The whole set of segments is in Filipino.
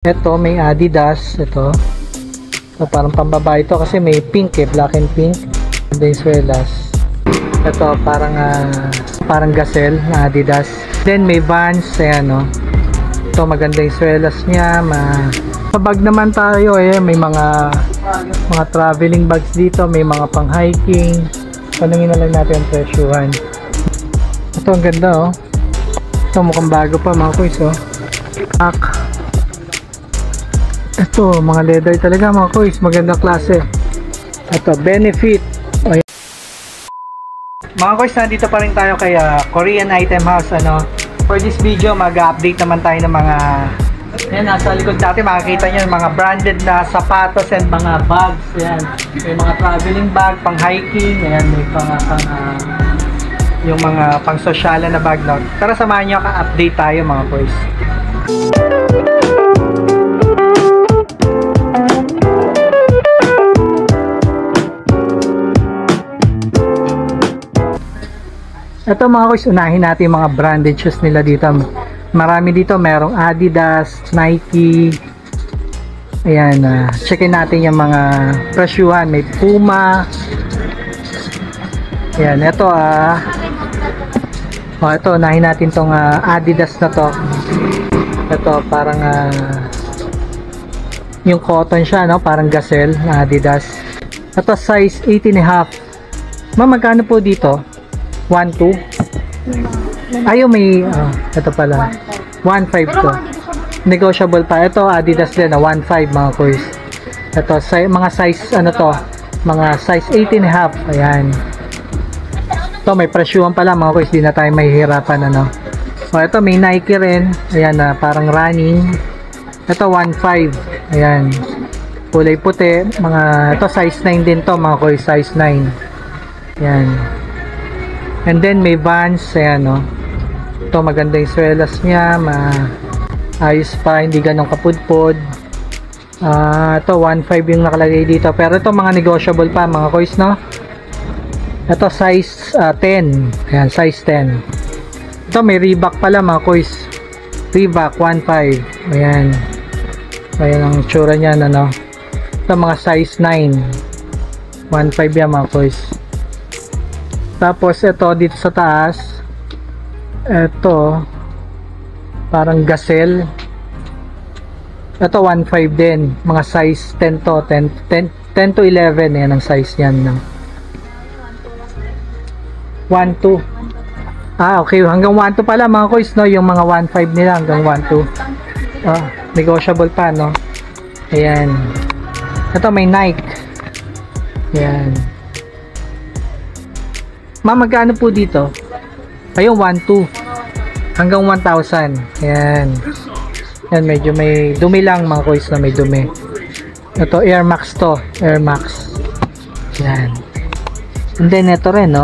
Ito may Adidas. Ito parang pambabae ito kasi may pink black and pink. Ganda yung swelas. Ito parang gazelle na Adidas. Then may Vans. Ayan o. Ito maganda yung swelas niya. Sa bag naman tayo may mga traveling bags dito. May mga pang hiking. Tanungin na lang natin ang presyuhan. Ito ang ganda Ito mukhang bago pa mga kuys Ito mga leather talaga mga kuys, magandang klase. Ito Benefit. Mga kuys, nandito pa rin tayo kay Korean Item House. For this video mag-update naman tayo ng mga nasa likod natin makikita nyo yung mga branded na sapatos and mga bags. Ayan. May mga traveling bag, pang hiking. Ayan, may yung mga pang sosyalan na bag. Tara samahan nyo ka-update tayo mga kuys. Ito mga kuys, unahin natin yung mga branded shoes nila dito. Marami dito, merong Adidas, Nike. Ayan, checkin natin yung mga presyuhan. May Puma. Ayan, ito ito, unahin natin tong Adidas na to. Ito, parang yung cotton siya, parang gazelle na Adidas. Ito, size 18.5. Magkano po dito? 1.2. Ayaw may ito pala 1.5 to. Negotiable pa. Ito Adidas din 1.5 mga kuys. Ito mga size mga size 18.5. Ayan. Ito may presyuhan pala mga kuys, di na tayo mahihirapan ito may Nike rin. Ayan parang running. Ito 1.5. Ayan. Kulay puti. Ito size 9 din to mga kuys, size 9. Ayan. And then may Vans, ayan ito maganda yung swelas niya, ayos pa, hindi ganong kapudpod. Ito 1.5 yung nakalagay dito, pero ito mga negotiable pa mga kuys ito size 10, ayan size 10. Ito may Reebok pala mga kuys, Reebok 1.5, ayan ang tsura niya ito mga size 9, 1.5 yan mga kuys. Tapos ito dito sa taas, ito parang gazelle. Ito 1.5 din, mga size 10 to 10 to 11 yan ang size niyan 1.2. Okay, hanggang 1.2 pala mga kuys yung mga 1.5 nila hanggang 1.2. Negotiable pa Ayan. Ito may Nike. Ayan. Magkano po dito? Ayun 1.2 hanggang 1,000. Ayan. Yan medyo may dumi lang mga kuys na may dumi. Ito Air Max to, Air Max. Yan. And then ito rin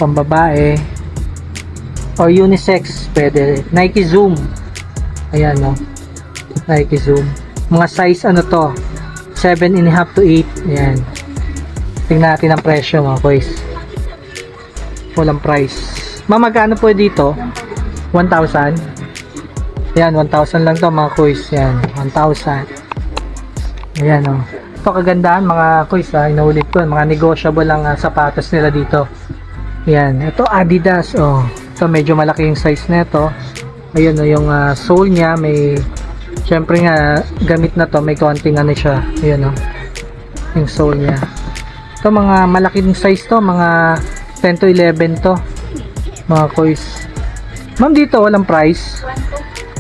pambabae or unisex pwede. Nike Zoom. Ayan Nike Zoom. Mga size to 7.5 to 8. Ayan. Tingnan natin ang presyo mga kuys. Walang price. Magkano po dito? 1,000. Ayan, 1,000 lang to mga kuys. Ayan, 1,000. Ayan ito kagandahan mga kuys inuulit ko. Mga negotiable lang sapatos nila dito. Ayan, ito Adidas. Ito medyo malaki yung size nito. Ayun yung sole niya may syempre nga gamit na to may konting siya. Ayan yung sole niya. Ito mga malaking size to, mga 10 to 11 to mga kuys. Ma'am dito walang price.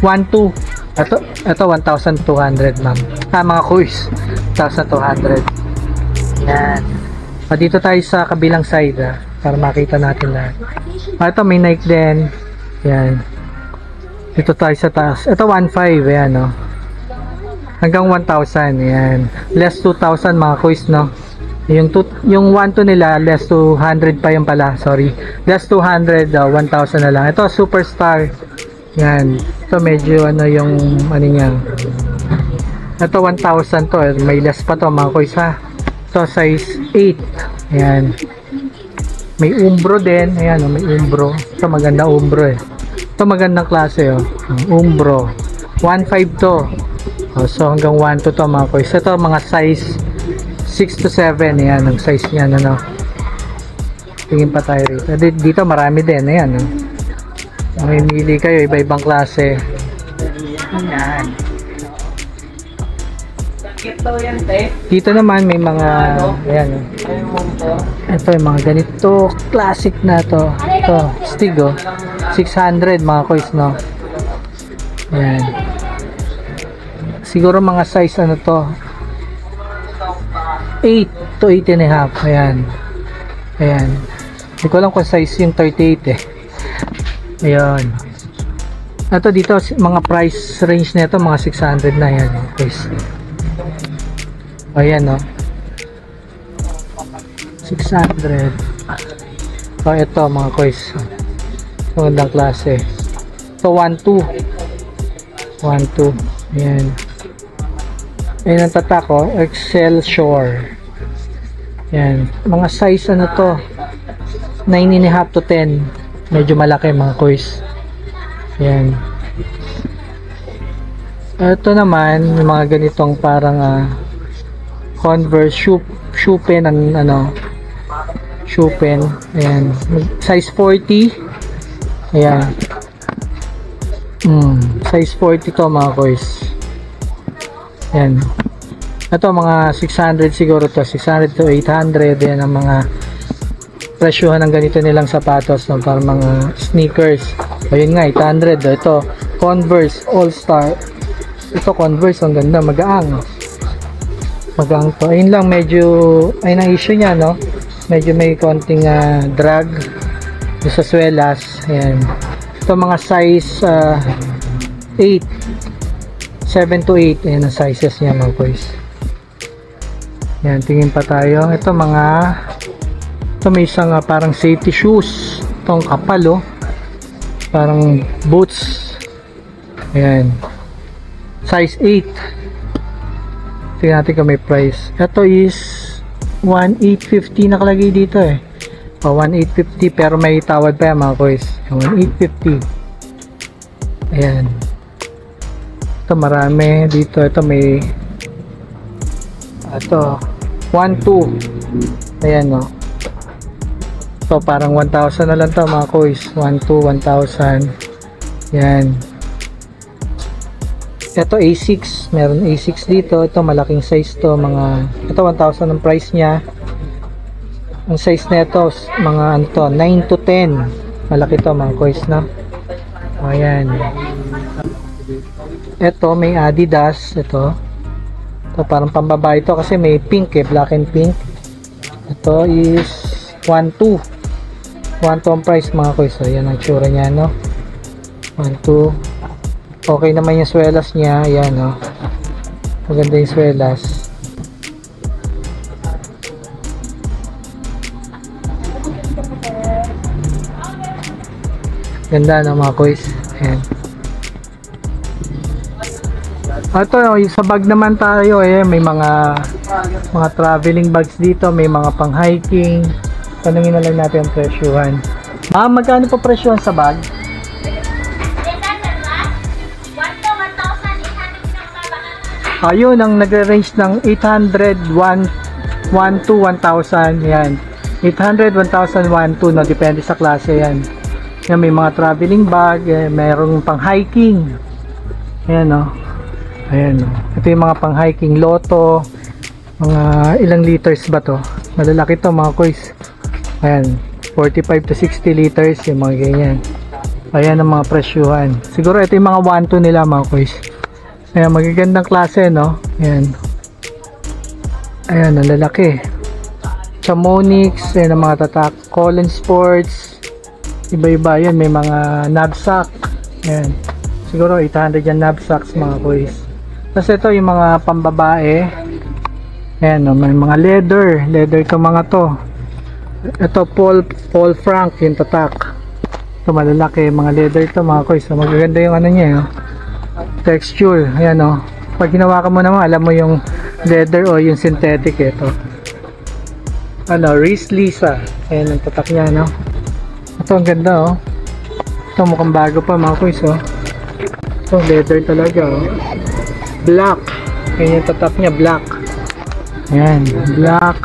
1.2. Ito 1,200 ma'am. Mga kuys 1,200. Yan. Dito tayo sa kabilang side para makita natin lahat. Ito may Nike din. Yan. Dito tayo sa taas. Ito 1.5. Ayan hanggang 1,000. Yan. Less 2,000 mga kuys yung 1.2 nila less 200 pa yung pala, sorry, less 200 1,000 na lang. Ito Superstar. Yan, ito medyo yung niya, ito 1,000 to, may less pa to mga kuys ito size 8. Yan, may Umbro din. Ayan may Umbro. Ito maganda Umbro Ito magandang klase Umbro 1.5 to. So hanggang 1 to mga koys. Ito mga size 6 to 7. Ayan, ang size niya, ano. Tingin pa tayo rito. Dito marami din, ayan. Mamimili kayo, iba-ibang klase. Ayan. Dito naman may mga, ayan. Ito yung mga ganito, classic na to. Ito, Stig, 600 mga koys, no. Ayan. Siguro mga size ano to, 8 to 8 and a half. Ayan. Ayan. Hindi ko alam kung size yung 38 eh. Ayan. Ito dito, mga price range na ito, mga 600 na yan. Guys. Ayan, no. 600. So, ito mga koys. Magandang klase. Ito, 1.2. 1.2. Ayan. Ayan ang tatak, Excelsior. Ayan. Mga size ano to, 9 and a half to 10. Medyo malaki mga koys. Ayan. Ito naman, yung mga ganitong parang Converse shoe pen, ano, shoe pen. Ayan. Size 40. Ayan. Size 40 to mga koys. Ayan. Ito mga 600 siguro to. 600 to 800. Ayan ang mga presyohan ng ganito nilang sapatos, no? Para mga sneakers. Ayun nga, 800. Ito, Converse All-Star. Ito Converse, ang ganda. Magaang. Magaang to. Ayun lang, medyo, ayun ang issue niya, no? Medyo may konting drag sa swelas. Ayan. Ito mga size 8. 7 to 8. Ayan ang sizes niya mga boys. Ayan, tingin pa tayo. Ito may isang parang safety shoes. Itong kapal, parang boots. Ayan. Size 8. Tingnan natin kung may price. Ito is 1,850 nakalagay dito eh. 1,850 pero may tawad pa yan mga boys. 1,850. Ayan. Ito marami dito. Ito may ito 1,200. Ayan, no. Ito parang 1,000 na lang to mga koys. 1,200, 1,000. Ayan. Ito A6. Meron A6 dito. Ito malaking size to. Ito 1,000 ang price nya. Ang size na ito mga ano to, 9 to 10. Malaki to mga koys, no. Ayan. Ito may Adidas. Ito parang pambabae ito kasi may pink black and pink. Ito is 1,200. 1,200 ang price mga koys. So yan ang tsura nya, no. 1,200. Okay naman yung swelas nya. Ayan, no. Maganda yung swelas. Ganda, no mga koys. Ayan. Ito, sa bag naman tayo may mga traveling bags dito, may mga pang hiking. Tanungin na lang natin ang presyuhan. Magkano po presyuhan sa bag? Ayun, ang nagre-range ng 800, 1 to 1,000. Yan. 800, 1,000, 1 to, no? Depende sa klase yan. Yan, may mga traveling bag, mayroong pang hiking. Ayan, no. Ayan, ito yung mga pang hiking Lotto, mga ilang liters ba to, malalaki to mga koys. Ayan, 45 to 60 liters yung mga ganyan. Ayan ang mga presyuhan. Siguro ito yung mga 1-2 nila mga koys. Ayan, magagandang klase, no. Ayan, ayan ang lalaki. Chamonix, ayan ang mga tatak. Colin Sports, iba-iba yan, may mga knapsack. Ayan, siguro 800 yan knapsacks mga koys. Tapos ito yung mga pambabae. Ayan, no, may mga leather ito mga to. Ito Paul Frank yung tatak. Ito malalaki, mga leather ito mga koys. So, magaganda yung ano niya, no? Texture. Ayan, no. Pag hinawakan mo naman, alam mo yung leather o yung synthetic. Ito ano, Riz Lisa. Ayan ang tatak niya, no. Ito ang ganda, oh. Ito mukhang bago pa mga koys, oh. Ito leather talaga, oh. Black. Yan yung tatak niya, black. Yan, black.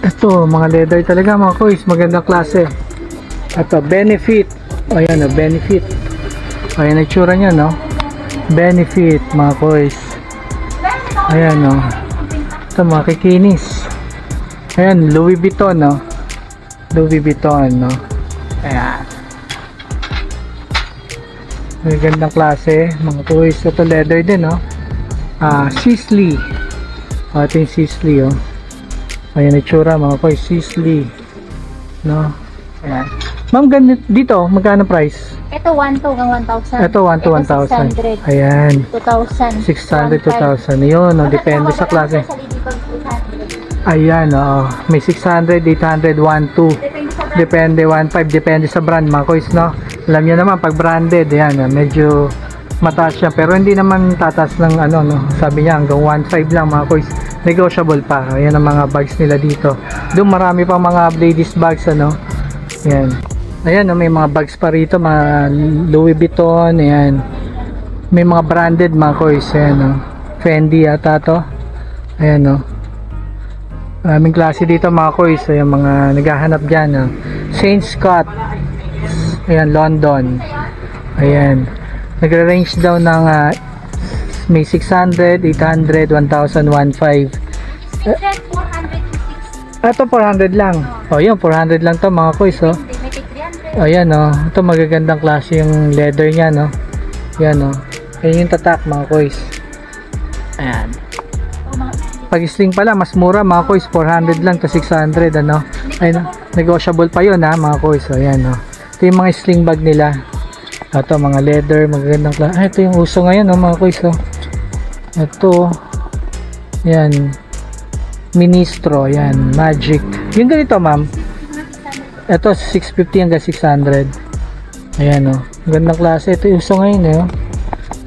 Ito, mga leather talaga mga kois. Magandang klase. Ito, Benefit. O yan, o, Benefit. O yan, itsura niya, no? Benefit, mga kois. Ayan, no? Ito, mga kikinis. Ayan, Louis Vuitton, no? Louis Vuitton, no? Ayan. May gandang klase, mga kois. Ito, leather din, no? Sisley. O, ito yung Sisley, oh. Ayan, itsura, mga kois. Sisley. No? Ayan. Ma'am, ganito, dito, magkano price? Ito 1 to hanggang 1,000. Ito 1 to 1,000. 600. Ayan. 2,000. 600, 2,000. Yun, no? Depende sa klase. Ayan, oh. May 600, 800, 1, 2. Depende, 1,500. Depende sa brand, mga kois, no? Alam nyo naman, pag branded, ayan, medyo mataas siya. Pero hindi naman tataas ng ano, no? Sabi niya, hanggang 1,500 lang, mga kois. Negotiable pa. Ayan ang mga bags nila dito. Doon marami pang mga ladies bags, ano? Ayan. Ayan, no? May mga bags pa rito, mga Louis Vuitton, ayan. May mga branded, mga kois, ayan, no? Fendi yata to. Ayan, no? Maraming klase dito mga kois, yung mga naghahanap dyan, no? Saint Scott, ayan, London, ayan, nagre-range daw ng may 600, 800, 1,000, 1,500. Ito 400 lang. O yun, 400 lang to mga kois, oh. Ayan, no? Ito magagandang klase yung leather nya, no? Ayan, no? Ayan yung tatak mga kois. Ayan. Pag sling pala, mas mura mga kois, 400 lang to 600, ano? Ayun, negotiable pa yun, ha, mga kois. Ayan, no? Ito yung mga sling bag nila. Ito, mga leather, magagandang klase. Ito yung uso ngayon, no, mga kois, oh. Ito, ayan, Ministro, ayan, Magic. Yung ganito, ma'am, ito, 650 hanggang 600. Ayan, oh. Magandang klase. Ito yung uso ngayon, eh, oh.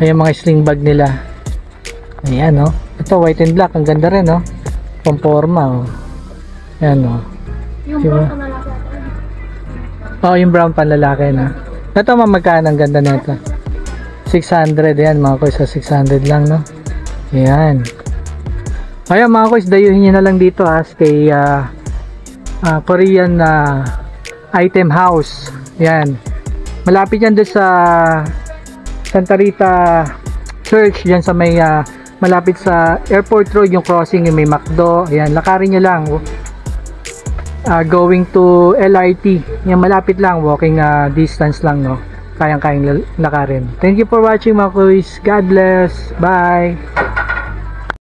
Ayan, mga sling bag nila. Ayan, oh. Ito, white and black. Ang ganda rin, no? Pamporma, oh. Ayan, oh. Yung diba? brown panlalaki. Oh, yung brown panlalaki, na. Ito, magkano ang ganda nito? 600, yan, mga kois. 600 lang, no? Ayan. Ayan, mga kois, dayuhin nyo na lang dito, ha? Kay, Korean, Item House. Ayan. Malapit yan doon sa Santa Rita Church, yan sa may, malapit sa Airport Road, yung crossing, yung may McDo. Ayan, lakarin nyo lang. Going to LRT. Yan, malapit lang. Walking distance lang, no? Kayang-kayang lakarin. Thank you for watching, mga kuys. God bless. Bye!